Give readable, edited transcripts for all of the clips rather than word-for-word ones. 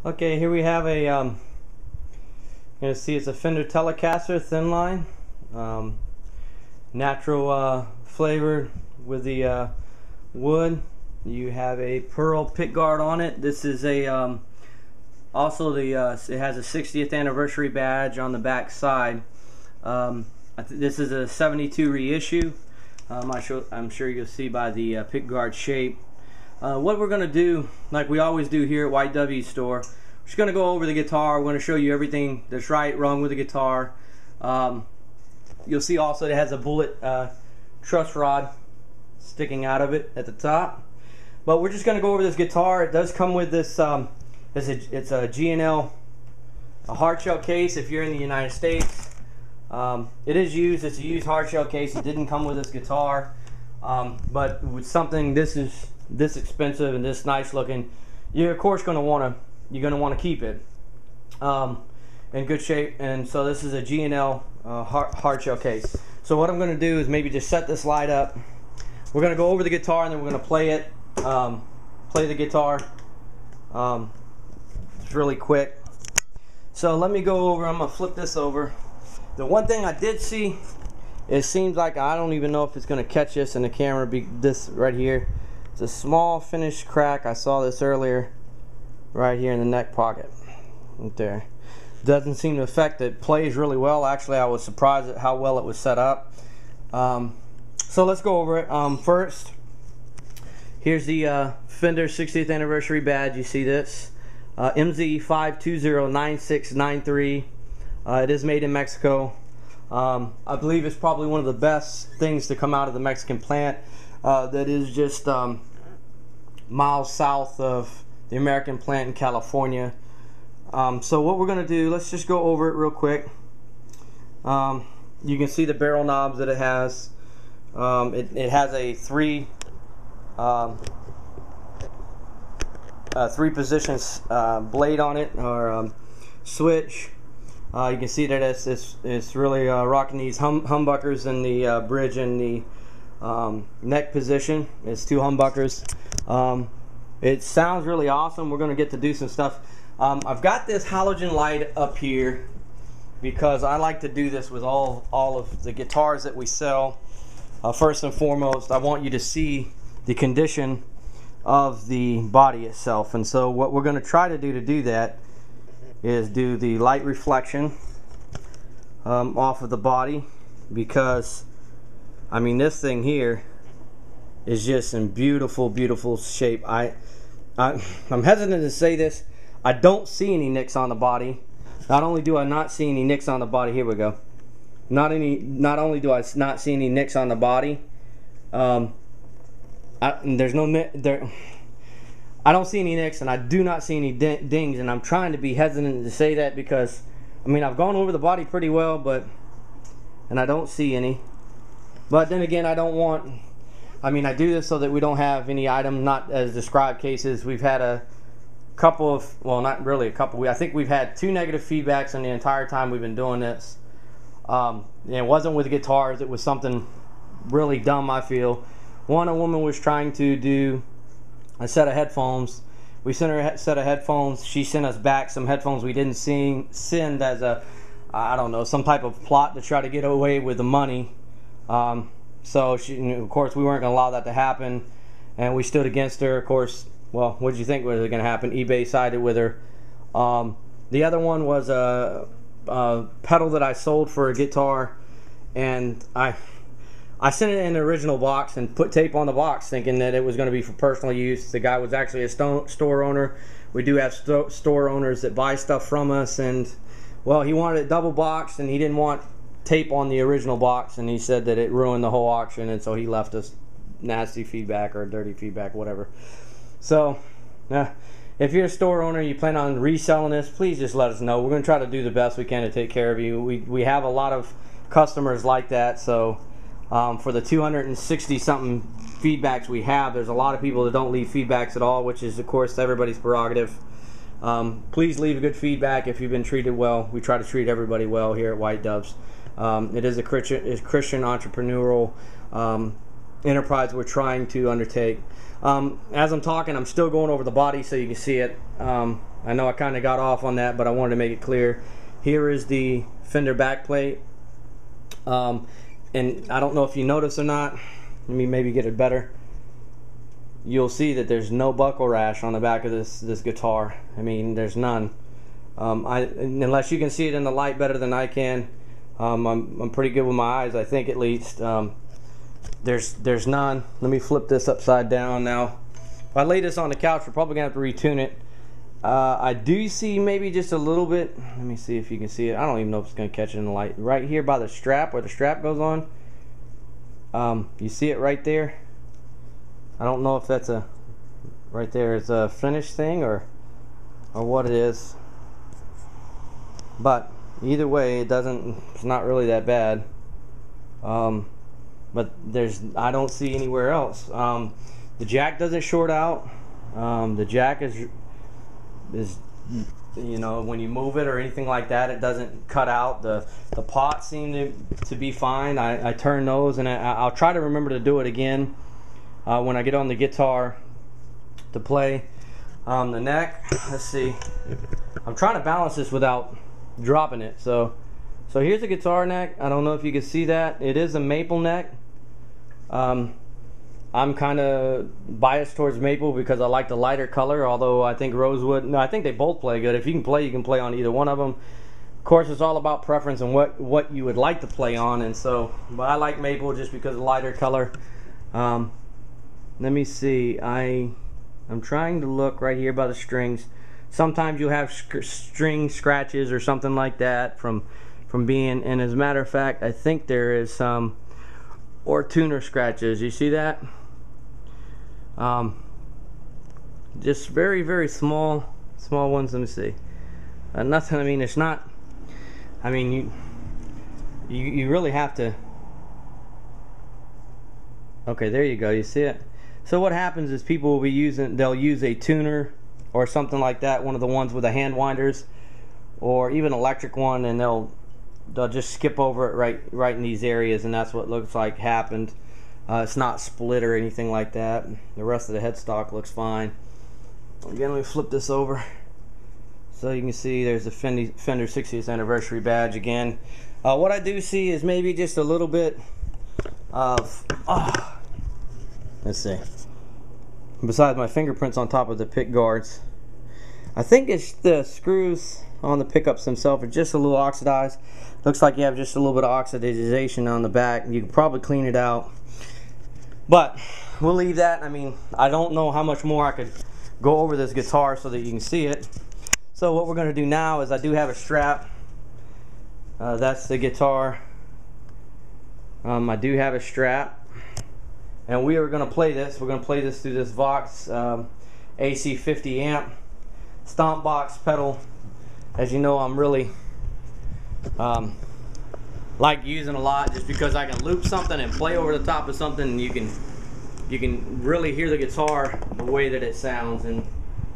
Okay, here we have a, you're going to see it's a Fender Telecaster thin line, natural flavored with the wood. You have a pearl pick guard on it. This is a also the it has a 60th anniversary badge on the back side. This is a 72 reissue. I'm sure you'll see by the pick guard shape. What we're going to do, like we always do here at White W store, we're just going to go over the guitar. We're going to show you everything that's right, wrong with the guitar. You'll see also it has a bullet truss rod sticking out of it at the top. But we're just going to go over this guitar. It does come with this, it's a G&L a hardshell case if you're in the United States. It is used, it's a used hardshell case. It didn't come with this guitar. But with something this expensive and this nice looking, you're of course going to want to keep it in good shape. And so this is a G&L hardshell case. So what I'm going to do is maybe just set this light up. We're going to go over the guitar and then we're going to play it, play the guitar. It's really quick. So let me go over. I'm going to flip this over. The one thing I did see, it seems like, I don't even know if it's going to catch this in the camera, this right here. It's a small finished crack. I saw this earlier right here in the neck pocket. Right there. Doesn't seem to affect it. Plays really well. Actually, I was surprised at how well it was set up. So let's go over it. First, here's the Fender 60th anniversary badge. You see this. MZ5209693. It is made in Mexico. I believe it's probably one of the best things to come out of the Mexican plant. That is just miles south of the American plant in California. So what we're going to do, let's just go over it real quick. You can see the barrel knobs that it has. It has a three positions blade on it, or switch. You can see that it's really rocking these humbuckers in the bridge and the neck position. It's two humbuckers. It sounds really awesome. We're going to get to do some stuff. I've got this halogen light up here because I like to do this with all of the guitars that we sell. First and foremost, I want you to see the condition of the body itself. And so what we're going to try to do that is do the light reflection off of the body, because I mean, this thing here is just in beautiful shape. I'm hesitant to say this. I don't see any nicks on the body. Not only do I not see any nicks on the body, here we go. Not only do I not see any nicks on the body, there's no nick there. I don't see any nicks, and I do not see any dings, and I'm trying to be hesitant to say that because, I mean, I've gone over the body pretty well, and I don't see any. But then again, I don't want, I mean, I do this so that we don't have any item not as described cases. We've had a couple of, well, not really a couple, I think we've had 2 negative feedbacks in the entire time we've been doing this. And it wasn't with guitars, it was something really dumb, I feel. One, a woman was trying to do a set of headphones. We sent her a set of headphones. She sent us back some headphones we didn't send as a, I don't know, some type of plot to try to get away with the money. So she, of course, we weren't going to allow that to happen, and we stood against her. Of course, well, what did you think was going to happen? eBay sided with her. The other one was a pedal that I sold for a guitar, and I sent it in the original box and put tape on the box thinking that it was going to be for personal use. The guy was actually a store owner. We do have store owners that buy stuff from us, and well, he wanted it double boxed and he didn't want tape on the original box, and he said that it ruined the whole auction, and so he left us nasty feedback or dirty feedback, whatever. So if you're a store owner, you plan on reselling this, please just let us know. We're going to try to do the best we can to take care of you. We have a lot of customers like that, so for the 260 something feedbacks we have, there's a lot of people that don't leave feedbacks at all, which is of course everybody's prerogative. Please leave good feedback if you've been treated well. We try to treat everybody well here at White Doves. It is a Christian entrepreneurial enterprise we're trying to undertake. As I'm talking, I'm still going over the body so you can see it. I know I kind of got off on that, but I wanted to make it clear. Here is the fender back plate. And I don't know if you notice or not. Let me maybe get it better. You'll see that there's no buckle rash on the back of this guitar. I mean, there's none. Unless you can see it in the light better than I can. I'm pretty good with my eyes, I think, at least. There's none. Let me flip this upside down now. If I lay this on the couch, we're probably gonna have to retune it. I do see maybe just a little bit. Let me see if you can see it. I don't even know if it's gonna catch it in the light. Right here by the strap, where the strap goes on. You see it right there? I don't know if that's right there is a finish thing or what it is. But either way, it's not really that bad. But I don't see anywhere else. The jack doesn't short out. The jack is you know, when you move it or anything like that, it doesn't cut out. The pots seem to be fine. I turn those, and I'll try to remember to do it again when I get on the guitar to play. The neck, let's see. I'm trying to balance this without dropping it. So here's the guitar neck. I don't know if you can see that. It is a maple neck. I'm kind of biased towards maple because I like the lighter color, although I think rosewood, no, I think they both play good. If you can play on either one of them. Of course, it's all about preference and what you would like to play on, and so, but I like maple just because of the lighter color. Let me see. I'm trying to look right here by the strings. Sometimes you have string scratches or something like that from being, and as a matter of fact, I think there is some or tuner scratches. You see that? Just very small ones. Let me see. Nothing. I mean, it's not. I mean, you really have to. Okay, there you go. You see it. So what happens is people will be they'll use a tuner or something like that, one of the ones with the hand winders, or even electric one, and they'll just skip over it right in these areas, and that's what looks like happened. It's not split or anything like that. The rest of the headstock looks fine. Again, let me flip this over so you can see there's the Fender 60th anniversary badge again. What I do see is maybe just a little bit of let's see, besides my fingerprints on top of the pick guards, I think it's the screws on the pickups themselves are just a little oxidized. Looks like you have just a little bit of oxidization on the back. You could probably clean it out, but we'll leave that. I mean, I don't know how much more I could go over this guitar so that you can see it. So what we're going to do now is I do have a strap. That's the guitar. I do have a strap, and we are going to play this. We're going to play this through this Vox AC 50 amp stomp box pedal. As you know, I'm really like using a lot, just because I can loop something and play over the top of something, and you can really hear the guitar the way that it sounds. And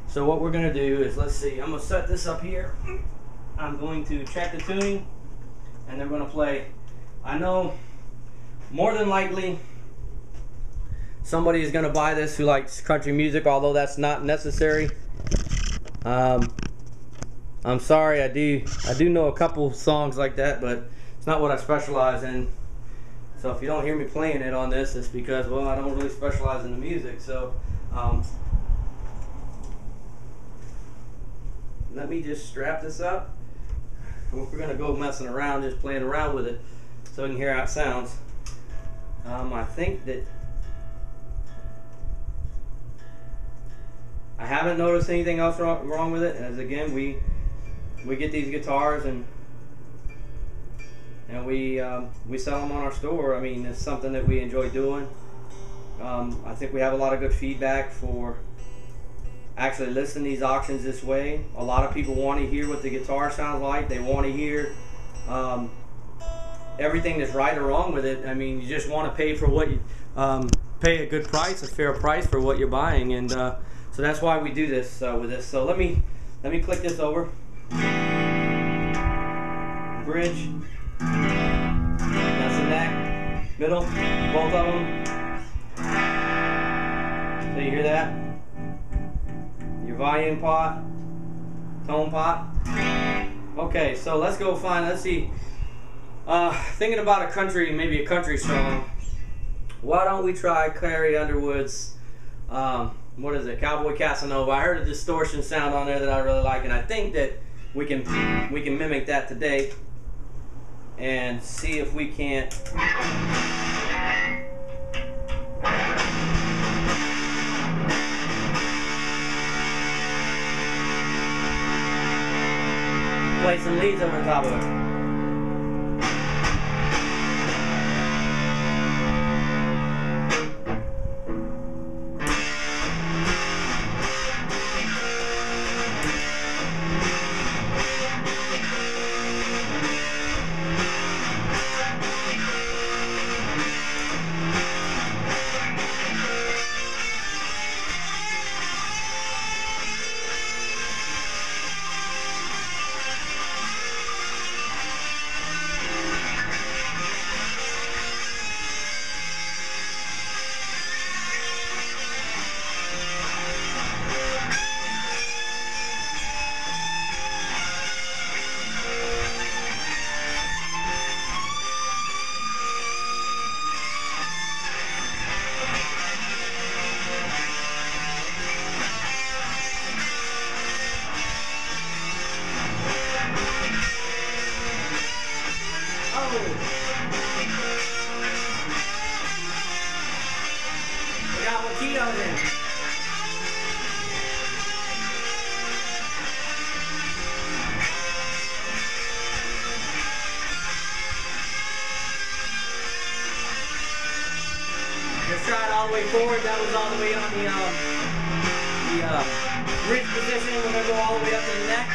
so what we're going to do is, let's see, I'm going to set this up here. I'm going to check the tuning, and then we're going to play. I know more than likely somebody is going to buy this who likes country music, although that's not necessary. I'm sorry, I do know a couple songs like that, but it's not what I specialize in. So if you don't hear me playing it on this, it's because, well, I don't really specialize in the music. So let me just strap this up. We're gonna go messing around, just playing around with it, so we can hear how it sounds. I think that I haven't noticed anything else wrong with it. As again, we get these guitars and we sell them on our store. I mean, it's something that we enjoy doing. I think we have a lot of good feedback for actually listing these auctions this way. A lot of people want to hear what the guitar sounds like. They want to hear everything that's right or wrong with it. I mean, you just want to pay for what you pay a good price, a fair price for what you're buying, and so that's why we do this with this. So let me click this over. Bridge. That's the neck, middle, both of them. So you hear that? Your volume pot. Tone pot. Okay, so let's go find, let's see. Thinking about a country, maybe a country song. Why don't we try Clary Underwood's, what is it, Cowboy Casanova. I heard a distortion sound on there that I really like, and I think that we can mimic that today and see if we can't play some leads over the top of it. Let's try it all the way forward. That was all the way on the bridge position. We're going to go all the way up to the neck.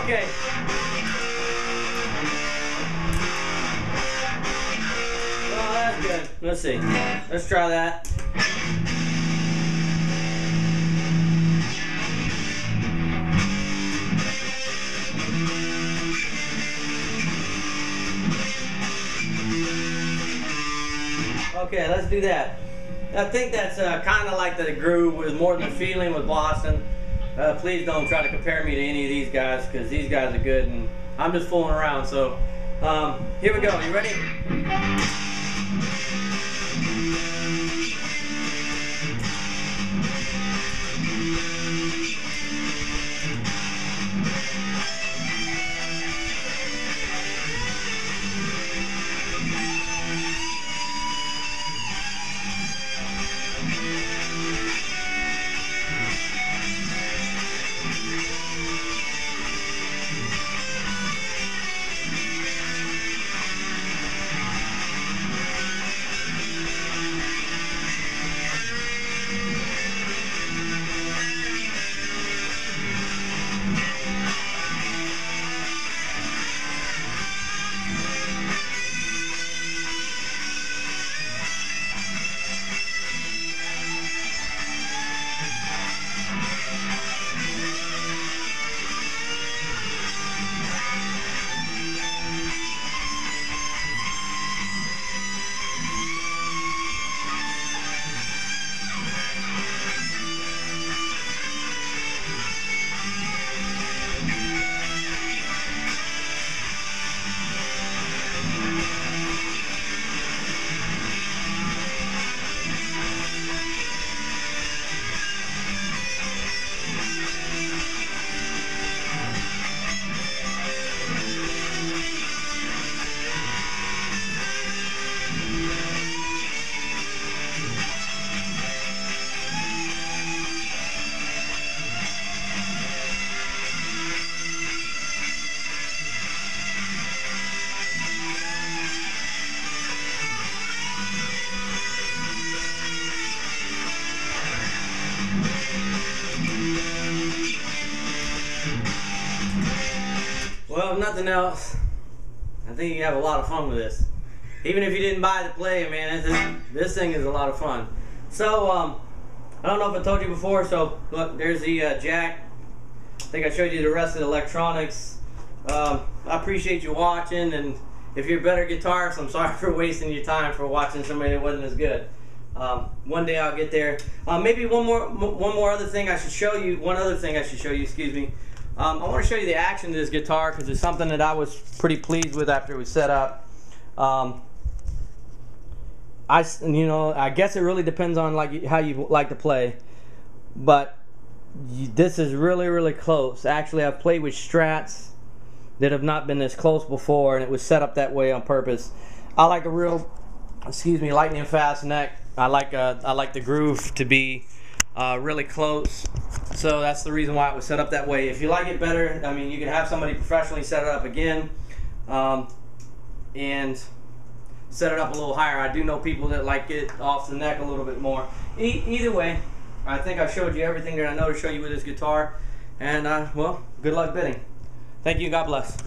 Okay. Well, that's good. Let's see. Let's try that. Okay, let's do that. I think that's kind of like the groove with more than the feeling with Boston. Please don't try to compare me to any of these guys, because these guys are good and I'm just fooling around. So here we go. You ready? Well, if nothing else, I think you have a lot of fun with this. Even if you didn't buy the play, man, this thing is a lot of fun. So, I don't know if I told you before, so look, there's the jack. I think I showed you the rest of the electronics. I appreciate you watching, and if you're a better guitarist, I'm sorry for wasting your time for watching somebody that wasn't as good. One day I'll get there. Maybe one more other thing I should show you. One other thing I should show you. Excuse me. I want to show you the action of this guitar because it's something that I was pretty pleased with after it was set up. I guess it really depends on how you like to play, but this is really close. Actually, I've played with Strats that have not been this close before, and it was set up that way on purpose. I like a real, lightning fast neck. I like the groove to be really close, so that's the reason why it was set up that way. If you like it better, I mean, you can have somebody professionally set it up again, and set it up a little higher. I do know people that like it off the neck a little bit more. Either way, I think I showed you everything that I know to show you with this guitar, and well, good luck bidding. Thank you. God bless.